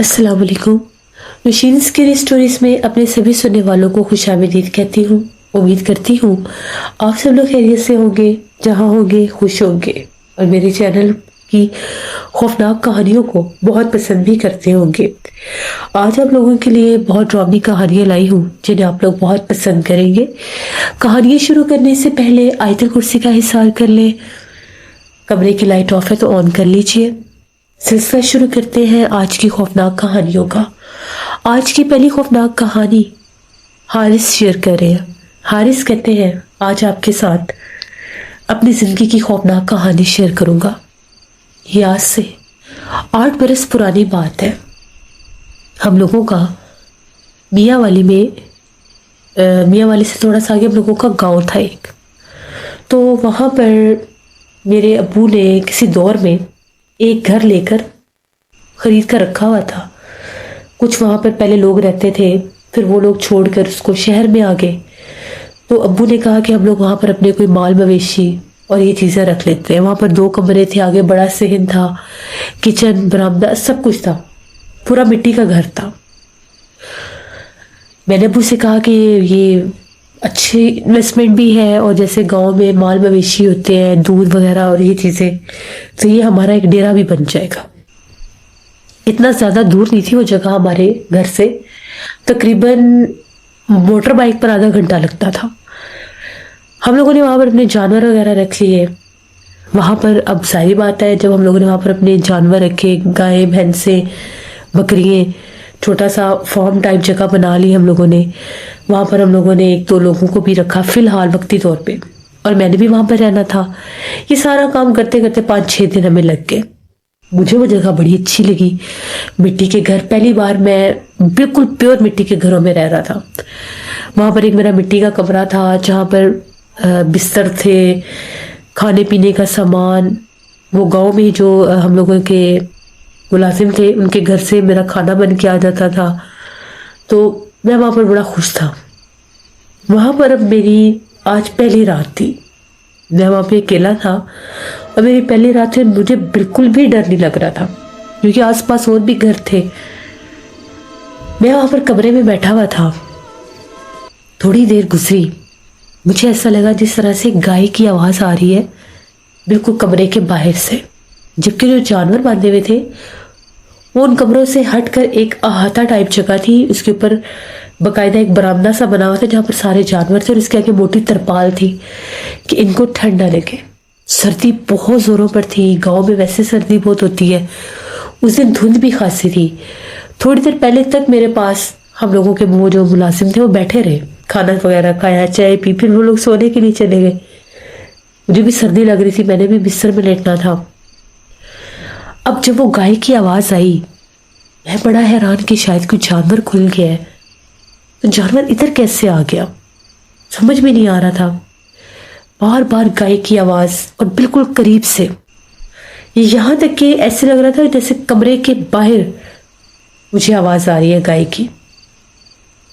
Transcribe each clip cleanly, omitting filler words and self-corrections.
अस्सलाम वालेकुम। Nausheen scary stories में अपने सभी सुनने वालों को खुशामदीद कहती हूँ। उम्मीद करती हूँ आप सब लोग खैरियत से होंगे, जहाँ होंगे खुश होंगे और मेरे चैनल की खौफनाक कहानियों को बहुत पसंद भी करते होंगे। आज आप लोगों के लिए बहुत ड्रामी कहानियां लाई हूँ जिन्हें आप लोग बहुत पसंद करेंगे। कहानियां शुरू करने से पहले आयतल कुर्सी का हिसार कर लें। कमरे की लाइट ऑफ है तो ऑन कर लीजिए। सिलसिला शुरू करते हैं आज की खौफनाक कहानियों का। आज की पहली खौफनाक कहानी हारिस शेयर कर रहे हैं। हारिस कहते हैं आज आपके साथ अपनी जिंदगी की खौफनाक कहानी शेयर करूंगा। ये आज से 8 बरस पुरानी बात है। हम लोगों का मियाँ वाली में मियाँ वाली से थोड़ा सा आगे हम लोगों का गांव था एक। तो वहाँ पर मेरे अब्बू ने किसी दौर में एक घर लेकर खरीद कर रखा हुआ था। कुछ वहाँ पर पहले लोग रहते थे, फिर वो लोग छोड़कर उसको शहर में आ गए। तो अब्बू ने कहा कि हम लोग वहाँ पर अपने कोई माल मवेशी और ये चीज़ें रख लेते हैं। वहाँ पर 2 कमरे थे, आगे बड़ा सहन था, किचन बरामदा सब कुछ था, पूरा मिट्टी का घर था। मैंने अब्बू से कहा कि ये अच्छी इन्वेस्टमेंट भी है और जैसे गांव में माल मवेशी होते हैं, दूध वगैरह और ये चीज़ें, तो ये हमारा एक डेरा भी बन जाएगा। इतना ज़्यादा दूर नहीं थी वो जगह हमारे घर से, तकरीबन मोटर बाइक पर आधा घंटा लगता था। हम लोगों ने वहाँ पर अपने जानवर वगैरह रख लिए। वहाँ पर अब सारी बात है, जब हम लोगों ने वहाँ पर अपने जानवर रखे, गाय भैंसें बकरियाँ, छोटा सा फार्म टाइप जगह बना ली हम लोगों ने। वहाँ पर हम लोगों ने 1-2 लोगों को भी रखा फिलहाल वक्ती तौर पे, और मैंने भी वहाँ पर रहना था। ये सारा काम करते करते 5-6 दिन हमें लग गए। मुझे वो जगह बड़ी अच्छी लगी, मिट्टी के घर। पहली बार मैं बिल्कुल प्योर मिट्टी के घरों में रह रहा था। वहाँ पर एक मेरा मिट्टी का कमरा था जहाँ पर बिस्तर थे, खाने पीने का सामान। वो गाँव में जो हम लोगों के मुलाजिम थे उनके घर से मेरा खाना बन के आ जाता था। तो मैं वहाँ पर बड़ा खुश था। वहाँ पर अब मेरी आज पहली रात थी। मैं वहाँ पे अकेला था और मेरी पहली रात से मुझे बिल्कुल भी डर नहीं लग रहा था क्योंकि आसपास और भी घर थे। मैं वहाँ पर कमरे में बैठा हुआ था। थोड़ी देर गुजरी, मुझे ऐसा लगा जिस तरह से गाय की आवाज़ आ रही है बिल्कुल कमरे के बाहर से, जबकि जो जानवर बांधे हुए थे वो उन कमरों से हटकर एक अहाता टाइप जगह थी। उसके ऊपर बकायदा एक बरामदा सा बना हुआ था जहाँ पर सारे जानवर थे और इसके आगे मोटी तरपाल थी कि इनको ठंड ना लगे। सर्दी बहुत जोरों पर थी, गांव में वैसे सर्दी बहुत होती है। उस दिन धुंध भी खासी थी। थोड़ी देर पहले तक मेरे पास हम लोगों के वो जो मुलाजिम थे वो बैठे रहे, खाना वगैरह खाया, चाय पी, फिर वो लोग सोने के लिए चले गए। मुझे भी सर्दी लग रही थी, मैंने भी बिस्तर में लेटना था। अब जब वो गाय की आवाज आई, मैं बड़ा हैरान कि शायद कोई जानवर खुल गया है। तो जानवर इधर कैसे आ गया समझ में नहीं आ रहा था। बार बार गाय की आवाज और बिल्कुल करीब से, यहां तक कि ऐसे लग रहा था जैसे कमरे के बाहर मुझे आवाज आ रही है गाय की।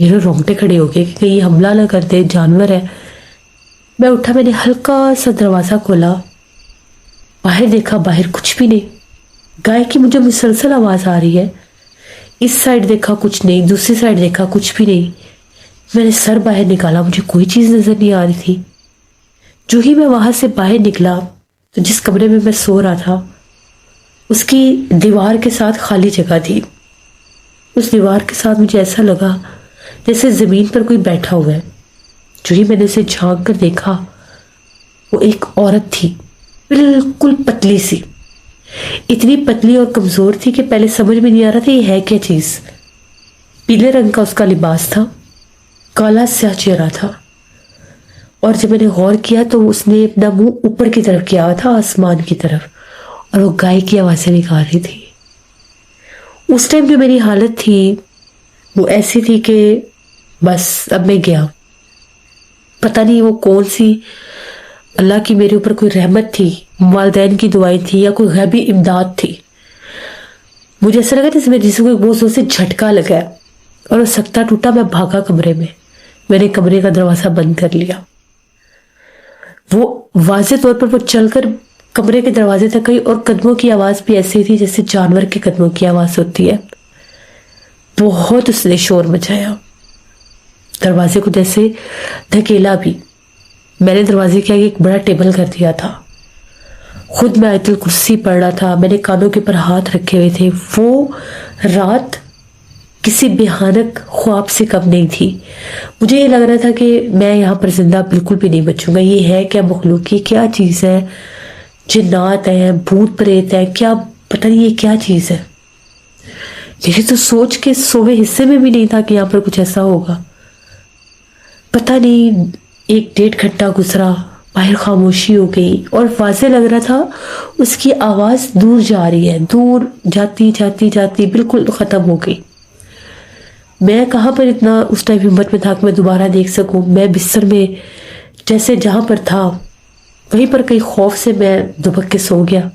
मेरे रोंगटे खड़े हो गए कि कहीं हमला ना कर दे, जानवर है। मैं उठा, मैंने हल्का सा दरवाजा खोला, बाहर देखा, बाहर कुछ भी नहीं। गाय की मुझे मुसलसल आवाज आ रही है। इस साइड देखा कुछ नहीं, दूसरी साइड देखा कुछ भी नहीं। मैंने सर बाहर निकाला, मुझे कोई चीज नजर नहीं आ रही थी। जो ही मैं वहां से बाहर निकला तो जिस कमरे में मैं सो रहा था उसकी दीवार के साथ खाली जगह थी। उस दीवार के साथ मुझे ऐसा लगा जैसे जमीन पर कोई बैठा हुआ है। जो ही मैंने उसे झांक कर देखा, वो एक औरत थी, बिल्कुल पतली सी, इतनी पतली और कमजोर थी कि पहले समझ में नहीं आ रहा था ये है क्या चीज। पीले रंग का उसका लिबास था, काला स्याह चेहरा था, और जब मैंने गौर किया तो उसने अपना मुंह ऊपर की तरफ किया था, आसमान की तरफ, और वो गाय की आवाजें निकाल रही थी। उस टाइम जो मेरी हालत थी वो ऐसी थी कि बस अब मैं गया। पता नहीं वो कौन सी अल्लाह की मेरे ऊपर कोई रहमत थी, वालिदैन की दुआएं थी या कोई गैबी इमदाद थी। मुझे ऐसा लगा जैसे मेरे जिस्म को एक बहुत जोर से झटका लगा और वो सकता टूटा। मैं भागा कमरे में, मैंने कमरे का दरवाजा बंद कर लिया। वो वाज़े तौर पर वो चलकर कमरे के दरवाजे तक गई और कदमों की आवाज भी ऐसी थी जैसे जानवर के कदमों की आवाज होती है। बहुत उसने शोर मचाया, दरवाजे को जैसे धकेला भी। मैंने दरवाजे के आगे एक बड़ा टेबल कर दिया था, खुद मैं आयतुल कुर्सी पढ़ रहा था, मैंने कानों के ऊपर हाथ रखे हुए थे। वो रात किसी भयानक ख्वाब से कम नहीं थी। मुझे ये लग रहा था कि मैं यहाँ पर जिंदा बिल्कुल भी नहीं बचूंगा। ये है क्या मखलूकी, क्या चीज़ है, जिन्नात है, भूत प्रेत है, क्या पता नहीं ये क्या चीज़ है। मेरे तो सोच के 100वें हिस्से में भी नहीं था कि यहाँ पर कुछ ऐसा होगा। पता नहीं 1-1.5 घंटा गुजरा, बाहर खामोशी हो गई और वाज़े लग रहा था उसकी आवाज़ दूर जा रही है, दूर जाती जाती जाती बिल्कुल ख़त्म हो गई। मैं कहाँ पर इतना उस टाइम हिम्मत में था कि मैं दोबारा देख सकूं। मैं बिस्तर में जैसे जहाँ पर था वहीं पर कई खौफ से मैं दुबक के सो गया।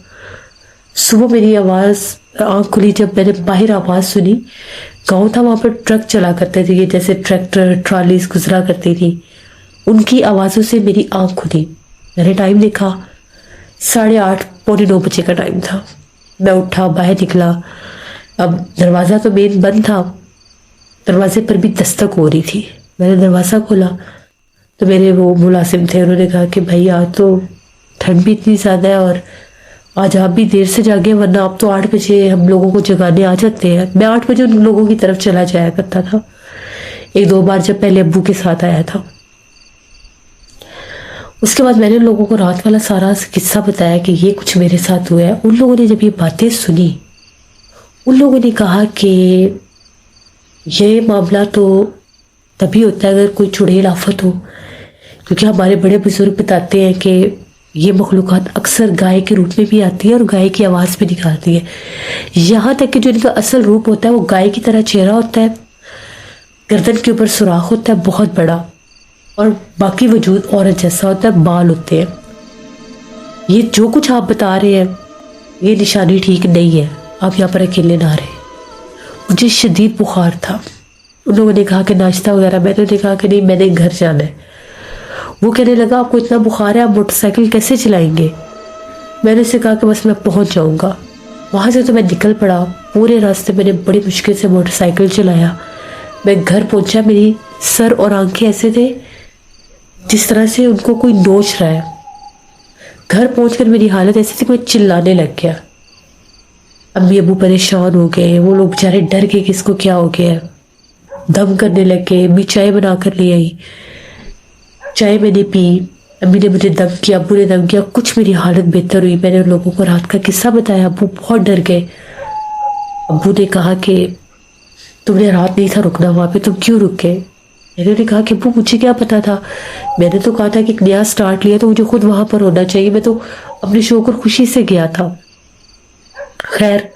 सुबह मेरी आँख खुली जब मैंने बाहर आवाज़ सुनी। गाँव था, वहाँ पर ट्रक चला करते थे, ये जैसे ट्रैक्टर ट्रॉलीज गुजरा करती थी, उनकी आवाज़ों से मेरी आँख खुली। मैंने टाइम देखा, 8:30 पौने 9 बजे का टाइम था। मैं उठा, बाहर निकला। अब दरवाज़ा तो मेन बंद था, दरवाजे पर भी दस्तक हो रही थी। मैंने दरवाज़ा खोला तो मेरे वो मुलाजिम थे, उन्होंने कहा कि भाई आज तो ठंड भी इतनी ज़्यादा है और आज आप भी देर से जागे, वरना आप तो 8 बजे हम लोगों को जगाने आ जाते हैं। मैं 8 बजे उन लोगों की तरफ चला जाया करता था, 1-2 बार जब पहले अब्बू के साथ आया था। उसके बाद मैंने लोगों को रात वाला सारा किस्सा बताया कि ये कुछ मेरे साथ हुआ है। उन लोगों ने जब ये बातें सुनी, उन लोगों ने कहा कि ये मामला तो तभी होता है अगर कोई चुड़ैल आफत हो, क्योंकि हमारे बड़े बुजुर्ग बताते हैं कि ये मखलूक़ात अक्सर गाय के रूप में भी आती है और गाय की आवाज़ भी निकालती है। यहाँ तक कि जो इनका असल रूप होता है वो गाय की तरह चेहरा होता है, गर्दन के ऊपर सुराख होता है बहुत बड़ा, और बाकी वजूद औरत जैसा होता है, बाल होते हैं। ये जो कुछ आप बता रहे हैं ये निशानी ठीक नहीं है, आप यहाँ पर अकेले ना रहे। मुझे शदीद बुखार था। उन लोगों ने कहा कि नाश्ता वगैरह, मैंने कहा कि नहीं मैंने घर जाना है। वो कहने लगा आपको इतना बुखार है, आप मोटरसाइकिल कैसे चलाएंगे? मैंने उससे कहा कि बस मैं पहुंच जाऊंगा। वहां से तो मैं निकल पड़ा, पूरे रास्ते मैंने बड़ी मुश्किल से मोटरसाइकिल चलाया। मैं घर पहुंचा, मेरी सर और आंखें ऐसे थे जिस तरह से उनको कोई नोच रहा है। घर पहुंचकर मेरी हालत ऐसी थी कि मैं चिल्लाने लग गया। अम्मी अबू परेशान हो गए, वो लोग बेचारे डर गए कि इसको क्या हो गया, दम करने लग गए। अम्मी चाय बना कर ले आई, चाय मैंने पी, अम्मी ने मुझे दम किया, अब्बू ने दम किया, कुछ मेरी हालत बेहतर हुई। मैंने उन लोगों को रात का किस्सा बताया, अब्बू बहुत डर गए। अब्बू ने कहा कि तुमने रात नहीं था रुकना वहाँ पे, तुम क्यों रुक गए? मैंने कहा कि अब्बू मुझे क्या पता था, मैंने तो कहा था कि एक नया स्टार्ट लिया तो मुझे खुद वहां पर होना चाहिए, मैं तो अपने शौक और खुशी से गया था। खैर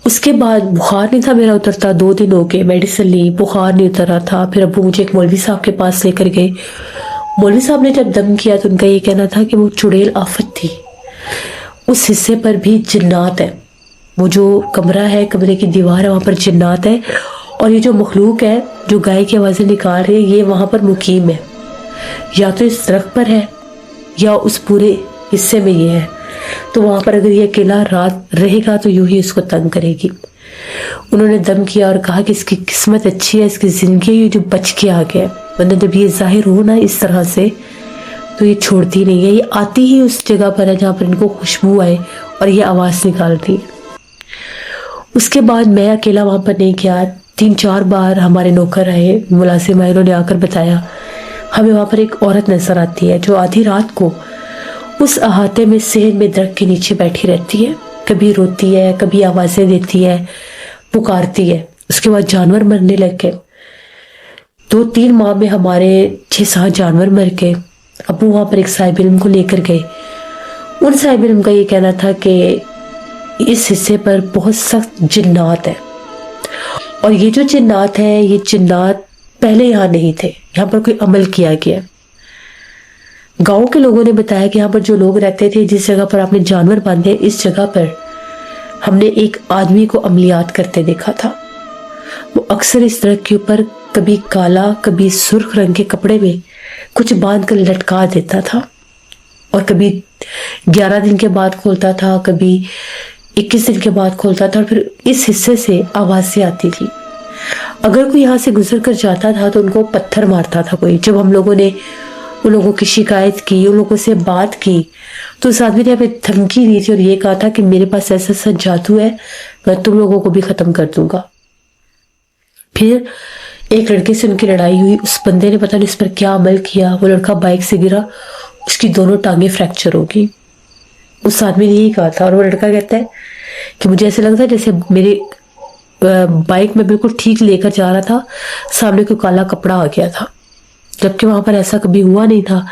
उसके बाद बुखार नहीं था मेरा उतरता, 2 दिन हो गए, मेडिसिन ली, बुखार नहीं उतरा था। फिर अब्बू मुझे एक मौलवी साहब के पास लेकर गए। मौलवी साहब ने जब दम किया तो उनका ये कहना था कि वो चुड़ैल आफत थी, उस हिस्से पर भी जिन्नात है। वो जो कमरा है, कमरे की दीवार है, वहां पर जिन्नात है, और ये जो मखलूक है जो गाय की आवाज़ें निकाल रही है ये वहाँ पर मुकीम है, या तो इस दरख्त पर है या उस पूरे हिस्से में ये है। तो वहाँ पर अगर ये अकेला रात रहेगा तो यूं ही इसको तंग करेगी। उन्होंने दम किया और कहा कि इसकी किस्मत अच्छी है, इसकी ज़िंदगी ये जो बच के आ गया, वरना जब ये जाहिर हो ना इस तरह से तो ये छोड़ती नहीं है, ये आती ही उस जगह पर है जहाँ पर इनको खुशबू आए और ये आवाज़ निकालती है। उसके बाद मैं अकेला वहाँ पर नहीं गया, 3-4 बार हमारे नौकर आए, मुलाजिम आए, उन्होंने आकर बताया हमें वहाँ पर एक औरत नजर आती है जो आधी रात को उस अहाते में सेहन में दरख्त के नीचे बैठी रहती है, कभी रोती है, कभी आवाज़ें देती है, पुकारती है। उसके बाद जानवर मरने लग गए, 2-3 माह में हमारे 6-7 जानवर मर गए। अबू वहाँ पर एक साहिब इल्म को लेकर गए। उन साहिब इल्म का ये कहना था कि इस हिस्से पर बहुत सख्त जिन्नात है, और ये जो जिन्नात है ये जिन्नात पहले यहाँ नहीं थे, यहाँ पर कोई अमल किया गया। गांव के लोगों ने बताया कि यहाँ पर जो लोग रहते थे, जिस जगह पर आपने जानवर बांधे, इस जगह पर हमने एक आदमी को अमलियात करते देखा था। वो अक्सर इस दरख्त के ऊपर कभी काला कभी सुर्ख रंग के कपड़े में कुछ बांध कर लटका देता था, और कभी 11 दिन के बाद खोलता था, कभी 21 दिन के बाद खोलता था, और फिर इस हिस्से से आवाज़ें आती थी। अगर कोई यहाँ से गुजर कर जाता था तो उनको पत्थर मारता था कोई। जब हम लोगों ने उन लोगों की शिकायत की, उन लोगों से बात की, तो उस आदमी ने हमें धमकी दी थी और ये कहा था कि मेरे पास ऐसा ऐसा जादू है, मैं तुम लोगों को भी खत्म कर दूंगा। फिर एक लड़के से उनकी लड़ाई हुई, उस बंदे ने पता नहीं उस पर क्या अमल किया, वो लड़का बाइक से गिरा, उसकी दोनों टांगे फ्रैक्चर हो गई। उस आदमी ने यही कहा था, और वो लड़का कहता है कि मुझे ऐसे लगता है जैसे मेरी बाइक में बिल्कुल ठीक लेकर जा रहा था, सामने कोई काला कपड़ा आ गया था, जबकि वहां पर ऐसा कभी हुआ नहीं था।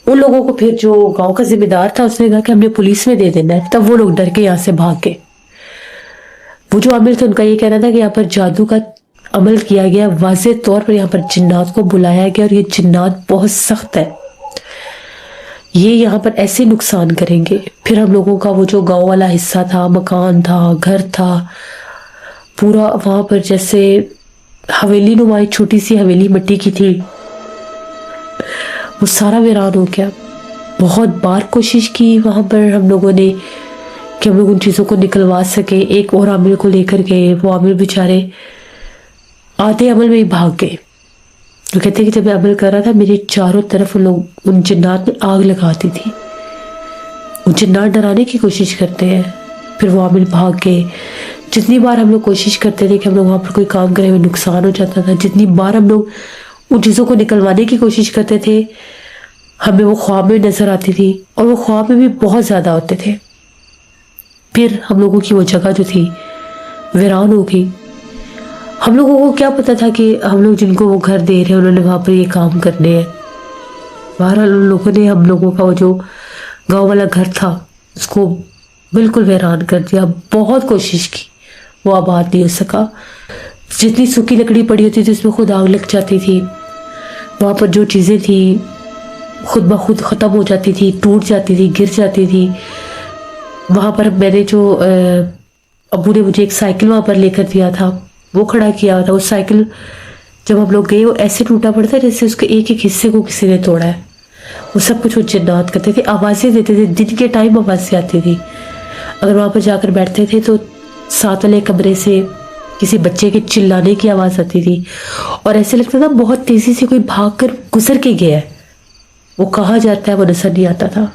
उन लोगों को फिर जो गांव का जिम्मेदार था उसने कहा कि हमने पुलिस में दे देना है, तब वो लोग डर के यहाँ से भाग गए। वो जो आमिर थे उनका ये कहना था कि यहाँ पर जादू का अमल किया गया, वाज़े तौर पर यहाँ पर जिन्नात को बुलाया गया और ये जिन्नात बहुत सख्त है, ये यहाँ पर ऐसे नुकसान करेंगे। फिर हम लोगों का वो जो गांव वाला हिस्सा था, मकान था, घर था, पूरा वहां पर जैसे हवेली नुमाई छोटी सी हवेली मिट्टी की थी, वो सारा वीरान हो गया। बहुत बार कोशिश की वहां पर हम लोगों ने कि हम लोग उन चीज़ों को निकलवा सके। एक और आमिर को लेकर गए, वो आमिर बेचारे आधे अमल में ही भाग गए। वो कहते हैं कि जब मैं अमल कर रहा था मेरे चारों तरफ लोग उन जिन्नात में आग लगाती थी। वो जिन्नात डराने की कोशिश करते हैं, फिर वो आमिर भाग गए। जितनी बार हम लोग कोशिश करते थे कि हम लोग वहाँ पर कोई काम करें, हमें नुकसान हो जाता था। जितनी बार हम लोग उन चीज़ों को निकलवाने की कोशिश करते थे, हमें वो ख्वाब में नजर आती थी, और वो ख्वाब में भी बहुत ज़्यादा होते थे। फिर हम लोगों की वो जगह जो थी वीरान हो गई। हम लोगों को क्या पता था कि हम लोग जिनको वो घर दे रहे हैं उन्होंने वहाँ पर ये काम करने हैं। बहरहाल उन लोगों ने हम लोगों का वो जो गांव वाला घर था उसको बिल्कुल वीरान कर दिया। बहुत कोशिश की, वो आबाद नहीं हो सका। जितनी सूखी लकड़ी पड़ी होती थी उसमें खुद आग लग जाती थी। वहाँ पर जो चीज़ें थी खुद ब खुद ख़त्म हो जाती थी, टूट जाती थी, गिर जाती थी। वहाँ पर मैंने जो अबू ने मुझे एक साइकिल वहाँ पर लेकर दिया था, वो खड़ा किया था। उस साइकिल जब हम लोग गए वो ऐसे टूटा पड़ा था जैसे उसके एक एक हिस्से को किसी ने तोड़ा है। वो सब कुछ वो जिन्नात करते थे, आवाज़ें देते थे, दिन के टाइम आवाज़ें आती थी। अगर वहाँ पर जाकर बैठते थे तो साथ वाले कमरे से किसी बच्चे के चिल्लाने की आवाज़ आती थी, और ऐसे लगता था बहुत तेज़ी से कोई भाग कर गुजर के गया है। वो कहाँ जाता है वो नजर नहीं आता था।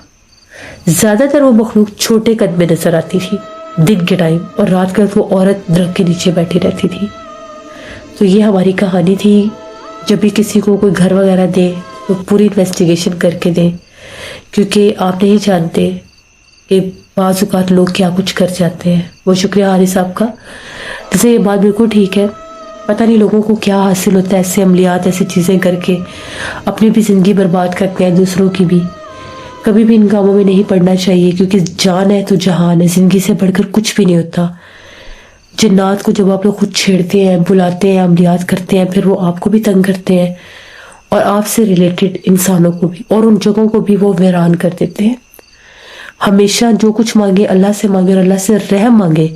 ज़्यादातर वो मखलूक छोटे कद में नजर आती थी दिन के टाइम, और रात का वो औरत दरख्त के नीचे बैठी रहती थी। तो ये हमारी कहानी थी। जब भी किसी को कोई घर वगैरह दे तो पूरी इन्वेस्टिगेशन करके दें, क्योंकि आप नहीं जानते कि बाज़ औक़ात लोग क्या कुछ कर जाते हैं। वो शुक्रिया हारिस साहब का, जैसे ये बात बिल्कुल ठीक है। पता नहीं लोगों को क्या हासिल होता है ऐसे अमलियात, ऐसी चीज़ें करके अपनी भी ज़िंदगी बर्बाद करते हैं, दूसरों की भी। कभी भी इन कामों में नहीं पड़ना चाहिए, क्योंकि जान है तो जहान है, ज़िंदगी से बढ़कर कुछ भी नहीं होता। जिन्नात को जब आप लोग खुद छेड़ते हैं, बुलाते हैं, अमलियात करते हैं, फिर वो आपको भी तंग करते हैं और आपसे रिलेटेड इंसानों को भी, और उन जगहों को भी वो वीरान कर देते हैं। हमेशा जो कुछ मांगे अल्लाह से मांगे, और अल्लाह से रहम मांगे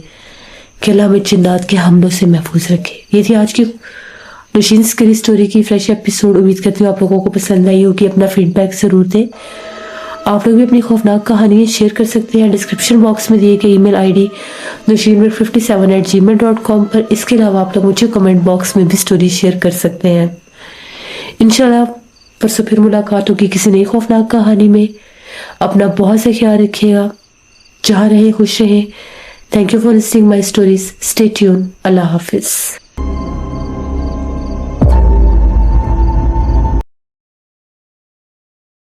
कि अल्लाह हमें जिन्नात के हमलों से महफूज रखे। ये थी आज की नौशीन स्करी स्टोरी की फ्रेश एपिसोड। उम्मीद करती हूँ आप लोगों को पसंद आई होगी। अपना फीडबैक ज़रूर दें। आप लोग भी अपनी खौफनाक कहानियाँ शेयर कर सकते हैं डिस्क्रिप्शन बॉक्स में दिए गए ईमेल आईडी noshinmir57@gmail.com पर। इसके अलावा आप लोग मुझे कमेंट बॉक्स में भी स्टोरी शेयर कर सकते हैं। इंशाल्लाह परसों फिर मुलाकात होगी किसी नई खौफनाक कहानी में। अपना बहुत सा ख्याल रखिएगा, जहाँ रहे खुश रहें। Thank you for listening my stories. Stay tune. अल्लाह हाफिज़।